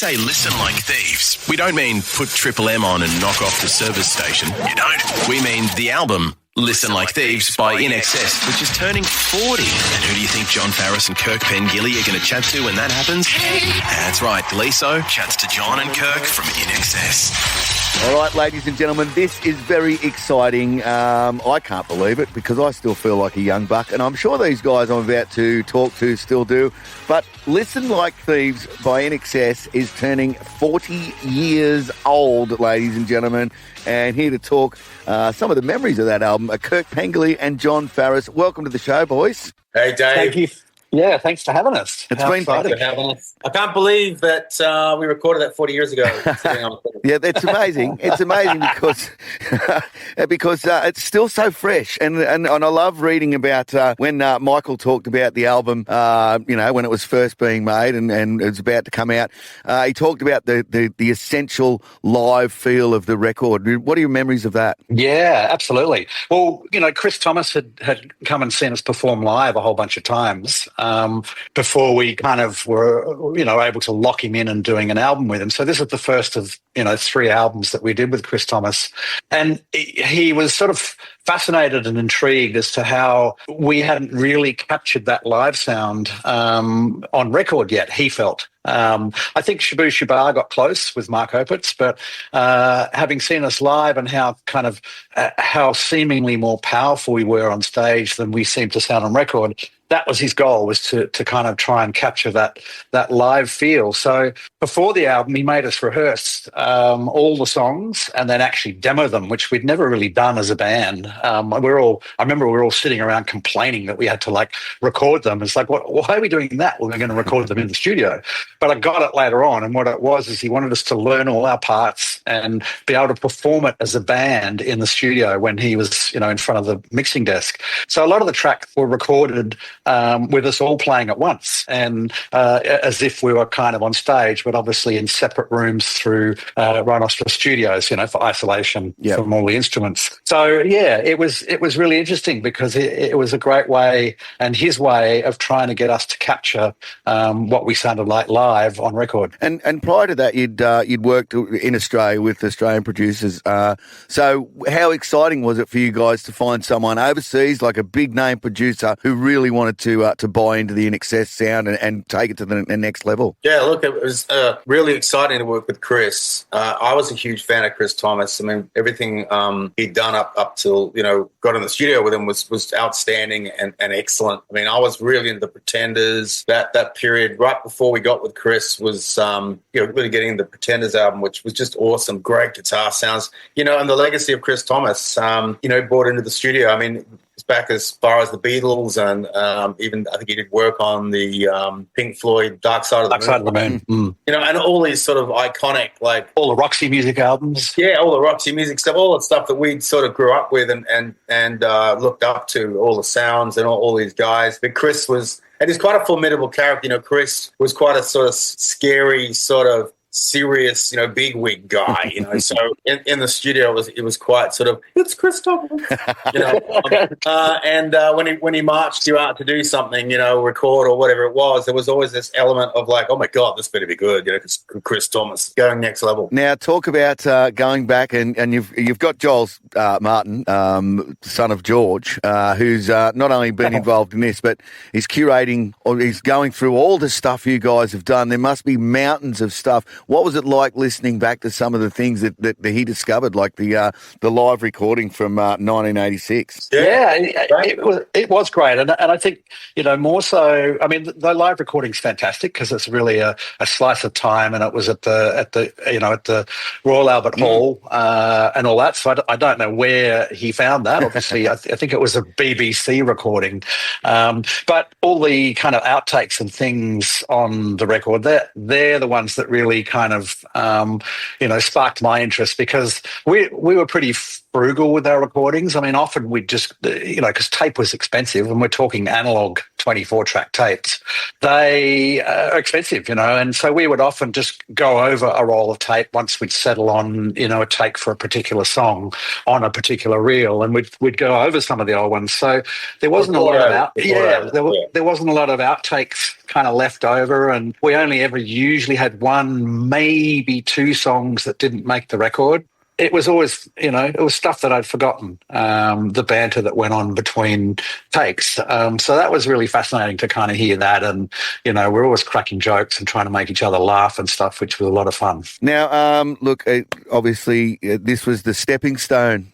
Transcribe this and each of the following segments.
say listen like thieves, we don't mean put Triple M on and knock off the service station. You don't. We mean the album Listen Like Thieves by INXS, which is turning 40. And who do you think John Farris and Kirk Pengilly are going to chat to when that happens? That's right, Gleeso chats to John and Kirk from INXS. All right, ladies and gentlemen, this is very exciting. I can't believe it because I still feel like a young buck, and I'm sure these guys I'm about to talk to still do. But Listen Like Thieves by INXS is turning 40 years old, ladies and gentlemen. And here to talk some of the memories of that album are Kirk Pengilly and John Farris. Welcome to the show, boys. Hey, Dave. Thank you. Yeah, thanks for having us. It's been Thanks for having us. I can't believe that we recorded that 40 years ago. Yeah, that's amazing. It's amazing because it's still so fresh, and I love reading about when Michael talked about the album. When it was first being made and it was about to come out. He talked about the essential live feel of the record. What are your memories of that? Yeah, absolutely. Well, Chris Thomas had come and seen us perform live a whole bunch of times. Before we kind of were, able to lock him in and doing an album with him. So this was the first of, 3 albums that we did with Chris Thomas. And he was sort of fascinated and intrigued as to how we hadn't really captured that live sound on record yet, he felt. I think Shabu Shabar got close with Mark Opitz, but having seen us live and how seemingly more powerful we were on stage than we seemed to sound on record, that was his goal, was to kind of try and capture that live feel. So before the album, he made us rehearse all the songs and then actually demo them, which we'd never really done as a band. I remember we were all sitting around complaining that we had to record them. It's like, why are we doing that? Well, we're going to record them in the studio. But I got it later on, and what it was is he wanted us to learn all our parts and be able to perform it as a band in the studio when he was, in front of the mixing desk. So a lot of the tracks were recorded with us all playing at once, and as if we were kind of on stage, but obviously in separate rooms through Rhinoceros Studios, for isolation from all the instruments. So yeah, it was really interesting because it was a great way, and his way of trying to get us to capture what we sounded like live on record. And prior to that, you'd worked in Australia with Australian producers. So how exciting was it for you guys to find someone overseas, like a big name producer, who really wanted to buy into the INXS sound and take it to the next level? Yeah, look, it was really exciting to work with Chris. I was a huge fan of Chris Thomas. I mean, everything he'd done up till, got in the studio with him was outstanding and excellent. I mean, I was really into the Pretenders. That period right before we got with Chris was, really getting the Pretenders album, which was just awesome. Great guitar sounds, and the legacy of Chris Thomas, brought into the studio. I mean, it's back as far as the Beatles, and even I think he did work on the Pink Floyd Dark Side of the Moon. Mm. And all these sort of iconic, all the Roxy Music albums. Yeah, all the Roxy Music stuff, all the stuff that we sort of grew up with and looked up to, all the sounds and all these guys. But Chris was, and he's quite a formidable character. Chris was quite a sort of scary, sort of serious, big wig guy, So in the studio, it was quite sort of, it's Chris Thomas, and when he marched you out to do something, record or whatever it was, there was always this element of like, oh my God, this better be good, because Chris Thomas going next level. Now talk about going back, and you've got Joel Martin, son of George, who's not only been involved in this, but he's curating, or he's going through all the stuff you guys have done. There must be mountains of stuff. What was it like listening back to some of the things that he discovered, like the live recording from 1986? Yeah, it was great, and I think more so. I mean, the live recording's fantastic because it's really a slice of time, and it was at the Royal Albert Hall and all that. So I don't know where he found that. Obviously, I think it was a BBC recording, but all the kind of outtakes and things on the record, they're the ones that really kind of sparked my interest, because we were pretty frugal with our recordings. I mean, often we'd just, because tape was expensive, and we're talking analog 24-track tapes. They are expensive, and so we would often just go over a roll of tape once we'd settle on, a take for a particular song on a particular reel, and we'd go over some of the old ones. So there wasn't a lot of there wasn't a lot of outtakes kind of left over, and we only ever usually had one, maybe two songs that didn't make the record. It was always, it was stuff that I'd forgotten, the banter that went on between takes. So that was really fascinating to kind of hear that. And, we're always cracking jokes and trying to make each other laugh and stuff, which was a lot of fun. Now, look, obviously this was the stepping stone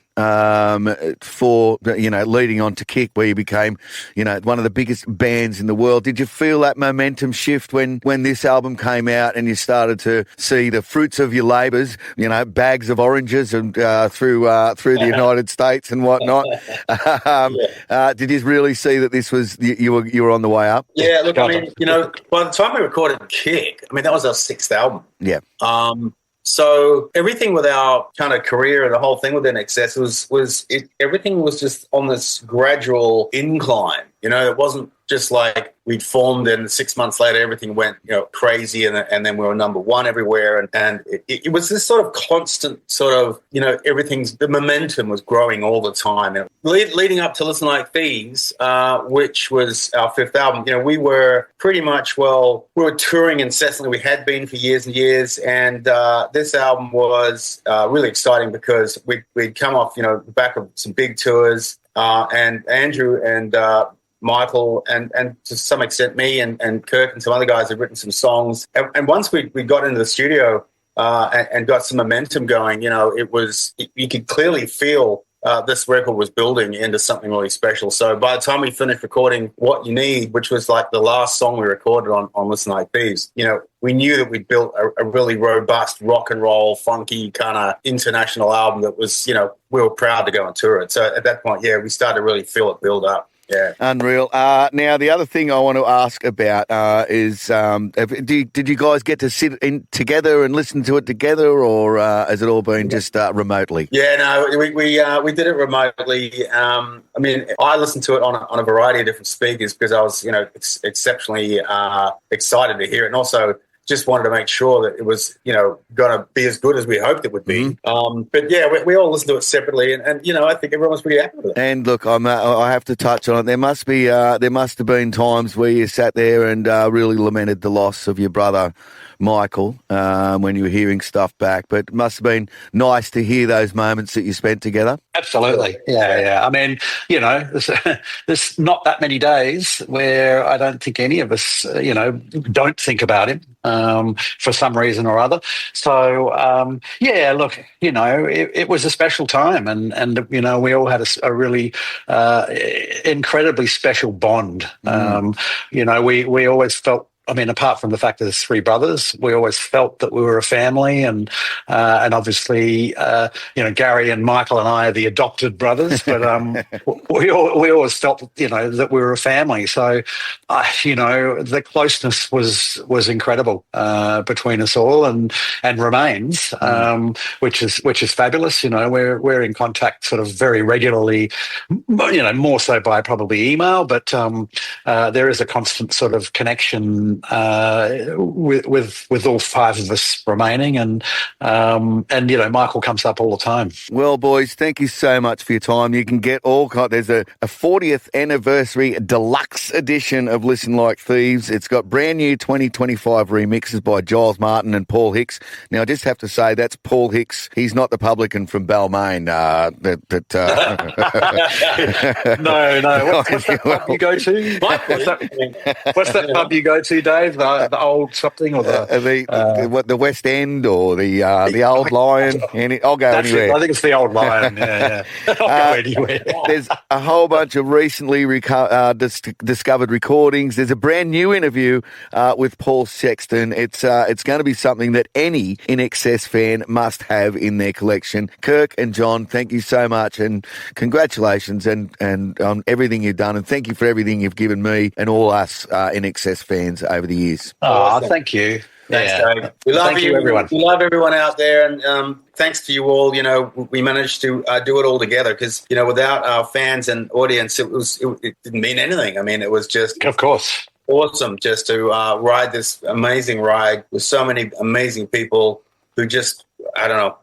for, leading on to Kick, where you became, one of the biggest bands in the world. Did you feel that momentum shift when this album came out and you started to see the fruits of your labours, bags of oranges and through the United States and whatnot? Did you really see that this was, you were on the way up? Yeah, look, I mean, by the time we recorded Kick, that was our 6th album. Yeah. So everything with our kind of career and the whole thing with INXS everything was just on this gradual incline. It wasn't just like we'd formed and 6 months later everything went crazy and then we were number one everywhere and it was this sort of constant sort of the momentum was growing all the time. And leading up to Listen Like Thieves, which was our 5th album, we were pretty much we were touring incessantly. We had been for years and years, and this album was really exciting because we'd come off the back of some big tours, and Andrew and Michael and to some extent me and Kirk and some other guys have written some songs. And once we got into the studio and got some momentum going, you could clearly feel this record was building into something really special. So by the time we finished recording What You Need, which was like the last song we recorded on Listen Like Thieves, we knew that we'd built a really robust rock and roll, funky kind of international album that was, we were proud to go and tour it. So at that point, we started to really feel it build up. Yeah. Unreal. Now, the other thing I want to ask about is, did you guys get to sit in together and listen to it together, or has it all been just remotely? Yeah, no, we did it remotely. I listened to it on a variety of different speakers because I was, exceptionally excited to hear it, and also just wanted to make sure that it was, going to be as good as we hoped it would be. Mm-hmm. But yeah, we all listened to it separately, and I think everyone was pretty happy with it. And look, I have to touch on it. There must have been times where you sat there and really lamented the loss of your brother Michael when you were hearing stuff back. But it must have been nice to hear those moments that you spent together. Absolutely. Yeah. I mean, there's not that many days where I don't think any of us, don't think about him for some reason or other. So, look, it was a special time and we all had a really incredibly special bond. We always felt, apart from the fact that there's 3 brothers, we always felt that we were a family, and obviously, Gary and Michael and I are the adopted brothers, but we always felt, that we were a family. So, the closeness was incredible between us all, and remains, which is fabulous. We're in contact sort of very regularly, more so by probably email, but there is a constant sort of connection with all 5 of us remaining, and Michael comes up all the time. Well, boys, thank you so much for your time. You can get there's a 40th anniversary deluxe edition of Listen Like Thieves. It's got brand new 2025 remixes by Giles Martin and Paul Hicks. Now, I just have to say that's Paul Hicks. He's not the publican from Balmain. No. What's that pub you go to? What's that pub you go to, Dave? The old something, or the West End, or the Old Lion? I'll go anywhere. I think it's the Old Lion. Yeah. I'll go anywhere. There's a whole bunch of recently discovered recordings. There's a brand new interview with Paul Sexton. It's going to be something that any INXS fan must have in their collection. Kirk and John, thank you so much, and congratulations and on everything you've done, and thank you for everything you've given me and all us INXS fans over the years. Oh, thank you. Thanks, Yeah. Dave. We love Thank you, everyone. We love everyone out there, and thanks to you all. You know, we managed to do it all together because, you know, without our fans and audience, it didn't mean anything. I mean, it was just Of course. awesome just to ride this amazing ride with so many amazing people who just, I don't know,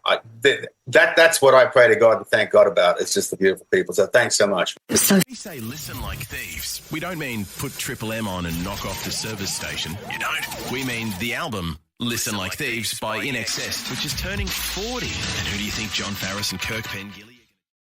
that's what I pray to God and thank God about. It's just the beautiful people. So thanks so much. So we say listen like thieves. We don't mean put Triple M on and knock off the service station. You don't. We mean the album Listen Like Thieves by INXS, which is turning 40. And who do you think John Farris and Kirk Pengilly